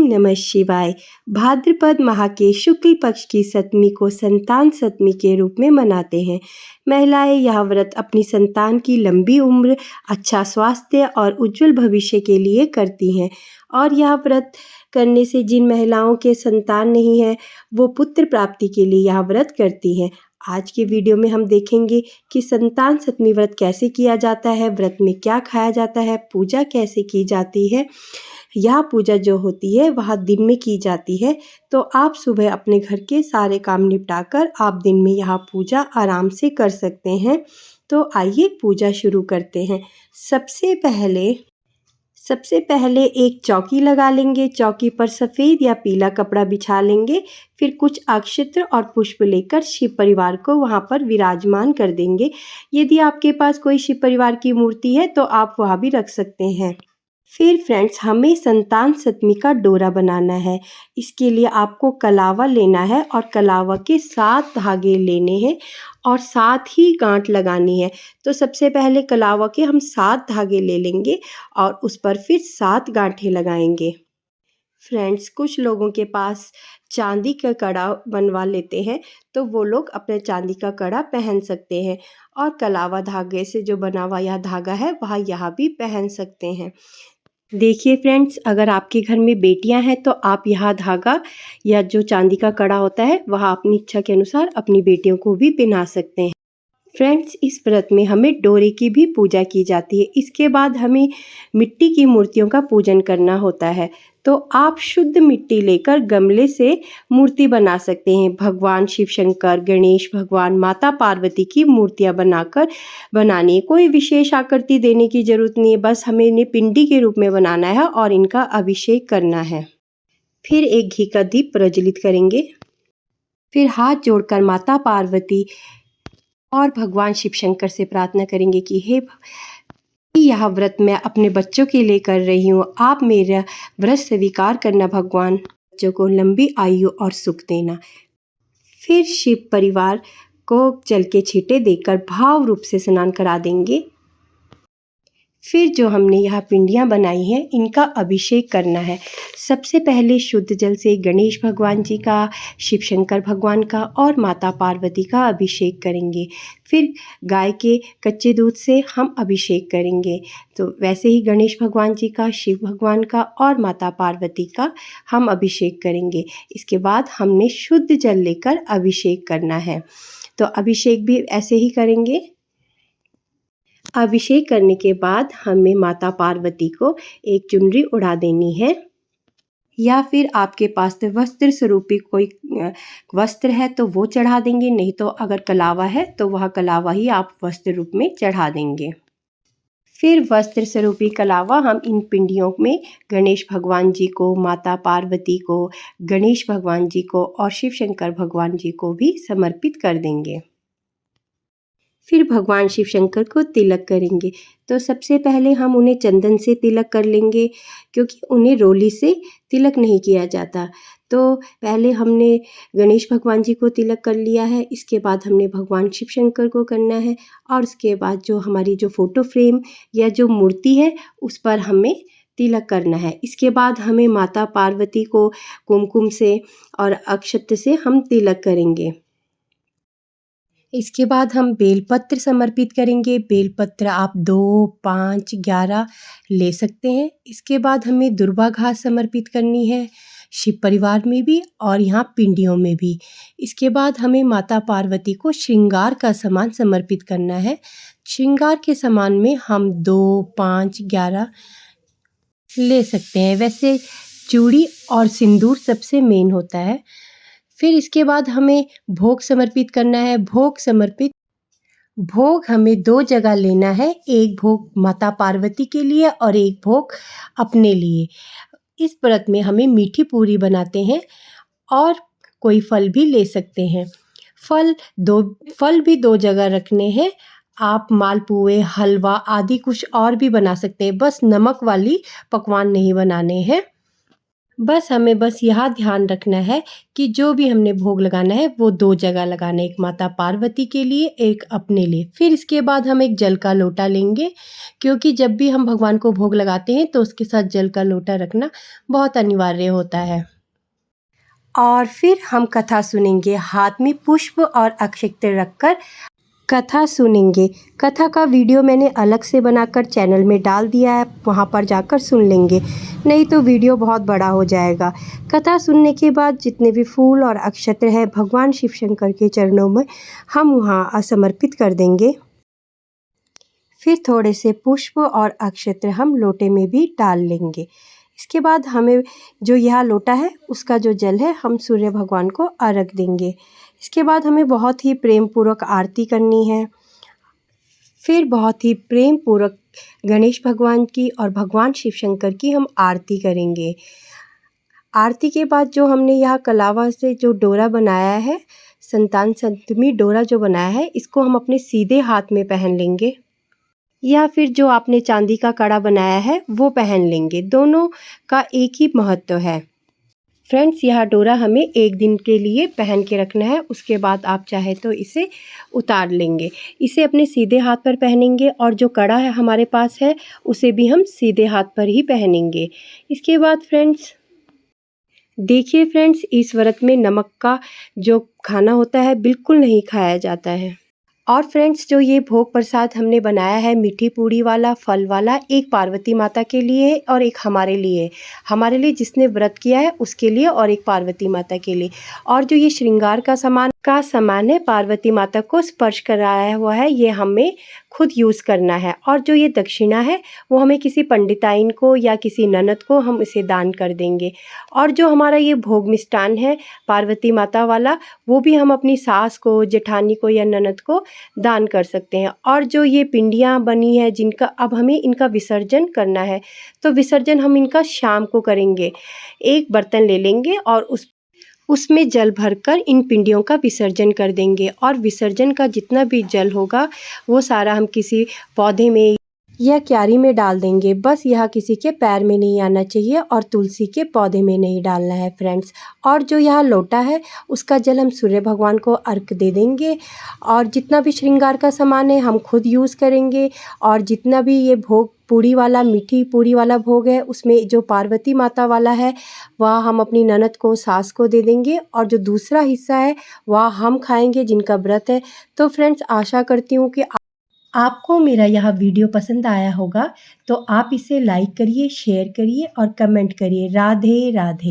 ओम नमः शिवाय। भाद्रपद माह के शुक्ल पक्ष की सप्तमी को संतान सप्तमी के रूप में मनाते हैं। महिलाएं यह व्रत अपनी संतान की लंबी उम्र, अच्छा स्वास्थ्य और उज्जवल भविष्य के लिए करती हैं। और यह व्रत करने से जिन महिलाओं के संतान नहीं है वो पुत्र प्राप्ति के लिए यह व्रत करती हैं। आज के वीडियो में हम देखेंगे कि संतान सप्तमी व्रत कैसे किया जाता है, व्रत में क्या खाया जाता है, पूजा कैसे की जाती है। यह पूजा जो होती है वह दिन में की जाती है, तो आप सुबह अपने घर के सारे काम निपटाकर आप दिन में यह पूजा आराम से कर सकते हैं। तो आइए पूजा शुरू करते हैं। सबसे पहले एक चौकी लगा लेंगे। चौकी पर सफ़ेद या पीला कपड़ा बिछा लेंगे। फिर कुछ अक्षत्र और पुष्प लेकर शिव परिवार को वहाँ पर विराजमान कर देंगे। यदि आपके पास कोई शिव परिवार की मूर्ति है तो आप वहाँ भी रख सकते हैं। फिर फ्रेंड्स, हमें संतान सप्तमी का डोरा बनाना है। इसके लिए आपको कलावा लेना है और कलावा के 7 धागे लेने हैं और 7 ही गांठ लगानी है। तो सबसे पहले कलावा के हम 7 धागे ले लेंगे और उस पर फिर 7 गांठें लगाएंगे। फ्रेंड्स, कुछ लोगों के पास चांदी का कड़ा बनवा लेते हैं, तो वो लोग अपने चांदी का कड़ा पहन सकते हैं और कलावा धागे से जो बना हुआ यह धागा है वह यहाँ भी पहन सकते हैं। देखिए फ्रेंड्स, अगर आपके घर में बेटियां हैं तो आप यह धागा या जो चांदी का कड़ा होता है वह अपनी इच्छा के अनुसार अपनी बेटियों को भी पहना सकते हैं। फ्रेंड्स, इस व्रत में हमें डोरे की भी पूजा की जाती है। इसके बाद हमें मिट्टी की मूर्तियों का पूजन करना होता है। तो आप शुद्ध मिट्टी लेकर गमले से मूर्ति बना सकते हैं। भगवान शिव शंकर, गणेश भगवान, माता पार्वती की मूर्तियां बनानी है। कोई विशेष आकृति देने की जरूरत नहीं है, बस हमें इन्हें पिंडी के रूप में बनाना है और इनका अभिषेक करना है। फिर एक घी का दीप प्रज्वलित करेंगे। फिर हाथ जोड़कर माता पार्वती और भगवान शिव शंकर से प्रार्थना करेंगे कि यह व्रत मैं अपने बच्चों के लिए कर रही हूँ, आप मेरा व्रत स्वीकार करना भगवान, बच्चों को लंबी आयु और सुख देना। फिर शिव परिवार को जल के छींटे देकर भाव रूप से स्नान करा देंगे। फिर जो हमने यहाँ पिंडियाँ बनाई हैं इनका अभिषेक करना है। सबसे पहले शुद्ध जल से गणेश भगवान जी का, शिव शंकर भगवान का और माता पार्वती का अभिषेक करेंगे। फिर गाय के कच्चे दूध से हम अभिषेक करेंगे। तो वैसे ही गणेश भगवान जी का, शिव भगवान का और माता पार्वती का हम अभिषेक करेंगे। इसके बाद हमने शुद्ध जल लेकर अभिषेक करना है। तो अभिषेक भी ऐसे ही करेंगे। अभिषेक करने के बाद हमें माता पार्वती को एक चुनरी उड़ा देनी है, या फिर आपके पास तो वस्त्र स्वरूपी कोई वस्त्र है तो वो चढ़ा देंगे, नहीं तो अगर कलावा है तो वह कलावा ही आप वस्त्र रूप में चढ़ा देंगे। फिर वस्त्र स्वरूपी कलावा हम इन पिंडियों में गणेश भगवान जी को, माता पार्वती को, गणेश भगवान जी को और शिव शंकर भगवान जी को भी समर्पित कर देंगे। फिर भगवान शिव शंकर को तिलक करेंगे। तो सबसे पहले हम उन्हें चंदन से तिलक कर लेंगे, क्योंकि उन्हें रोली से तिलक नहीं किया जाता। तो पहले हमने गणेश भगवान जी को तिलक कर लिया है, इसके बाद हमने भगवान शिव शंकर को करना है और उसके बाद जो हमारी जो फ़ोटो फ्रेम या जो मूर्ति है उस पर हमें तिलक करना है। इसके बाद हमें माता पार्वती को कुमकुम से और अक्षत से हम तिलक करेंगे। इसके बाद हम बेलपत्र समर्पित करेंगे। बेलपत्र आप 2, 5, 11 ले सकते हैं। इसके बाद हमें दुर्वा घास समर्पित करनी है, शिव परिवार में भी और यहाँ पिंडियों में भी। इसके बाद हमें माता पार्वती को श्रृंगार का सामान समर्पित करना है। श्रृंगार के सामान में हम 2, 5, 11 ले सकते हैं। वैसे चूड़ी और सिंदूर सबसे मेन होता है। फिर इसके बाद हमें भोग समर्पित करना है। भोग हमें 2 जगह लेना है, एक भोग माता पार्वती के लिए और एक भोग अपने लिए। इस व्रत में हमें मीठी पूरी बनाते हैं और कोई फल भी ले सकते हैं। फल भी 2 जगह रखने हैं। आप मालपुए, हलवा आदि कुछ और भी बना सकते हैं, बस नमक वाली पकवान नहीं बनाने हैं। बस हमें यह ध्यान रखना है कि जो भी हमने भोग लगाना है वो 2 जगह लगाना है, एक माता पार्वती के लिए, एक अपने लिए। फिर इसके बाद हम एक जल का लोटा लेंगे, क्योंकि जब भी हम भगवान को भोग लगाते हैं तो उसके साथ जल का लोटा रखना बहुत अनिवार्य होता है। और फिर हम कथा सुनेंगे, हाथ में पुष्प और अक्षत रखकर कथा सुनेंगे। कथा का वीडियो मैंने अलग से बनाकर चैनल में डाल दिया है, वहाँ पर जाकर सुन लेंगे, नहीं तो वीडियो बहुत बड़ा हो जाएगा। कथा सुनने के बाद जितने भी फूल और अक्षत हैं भगवान शिव शंकर के चरणों में हम वहाँ समर्पित कर देंगे। फिर थोड़े से पुष्प और अक्षत हम लोटे में भी डाल लेंगे। इसके बाद हमें जो यह लोटा है उसका जो जल है हम सूर्य भगवान को अर्घ देंगे। इसके बाद हमें बहुत ही प्रेम पूर्वक आरती करनी है। फिर बहुत ही प्रेम पूर्वक गणेश भगवान की और भगवान शिव शंकर की हम आरती करेंगे। आरती के बाद जो हमने यह कलावा से जो डोरा बनाया है, संतान संतमी डोरा जो बनाया है, इसको हम अपने सीधे हाथ में पहन लेंगे, या फिर जो आपने चांदी का कड़ा बनाया है वो पहन लेंगे। दोनों का एक ही महत्व है। फ्रेंड्स, यह डोरा हमें 1 दिन के लिए पहन के रखना है, उसके बाद आप चाहे तो इसे उतार लेंगे। इसे अपने सीधे हाथ पर पहनेंगे और जो कड़ा है हमारे पास है उसे भी हम सीधे हाथ पर ही पहनेंगे। इसके बाद फ्रेंड्स देखिए फ्रेंड्स, इस व्रत में नमक का जो खाना होता है बिल्कुल नहीं खाया जाता है। और फ्रेंड्स, जो ये भोग प्रसाद हमने बनाया है मीठी पूड़ी वाला, फल वाला, एक पार्वती माता के लिए और एक हमारे लिए। हमारे लिए जिसने व्रत किया है उसके लिए और एक पार्वती माता के लिए। और जो ये श्रृंगार का सामान है पार्वती माता को स्पर्श कराया हुआ है, ये हमें खुद यूज़ करना है। और जो ये दक्षिणा है वो हमें किसी पंडिताइन को या किसी ननद को हम इसे दान कर देंगे। और जो हमारा ये भोग मिष्ठान है पार्वती माता वाला, वो भी हम अपनी सास को, जेठानी को या ननद को दान कर सकते हैं। और जो ये पिंडियाँ बनी है जिनका अब हमें इनका विसर्जन करना है, तो विसर्जन हम इनका शाम को करेंगे। एक बर्तन ले लेंगे और उसमें जल भरकर इन पिंडियों का विसर्जन कर देंगे। और विसर्जन का जितना भी जल होगा वो सारा हम किसी पौधे में या क्यारी में डाल देंगे। बस यह किसी के पैर में नहीं आना चाहिए और तुलसी के पौधे में नहीं डालना है फ्रेंड्स। और जो यह लोटा है उसका जल हम सूर्य भगवान को अर्घ दे देंगे। और जितना भी श्रृंगार का सामान है हम खुद यूज़ करेंगे। और जितना भी ये भोग पूड़ी वाला, मीठी पूड़ी वाला भोग है, उसमें जो पार्वती माता वाला है वह हम अपनी ननद को, सास को दे देंगे। और जो दूसरा हिस्सा है वह हम खाएंगे जिनका व्रत है। तो फ्रेंड्स, आशा करती हूँ कि आपको मेरा यह वीडियो पसंद आया होगा, तो आप इसे लाइक करिए, शेयर करिए और कमेंट करिए। राधे राधे।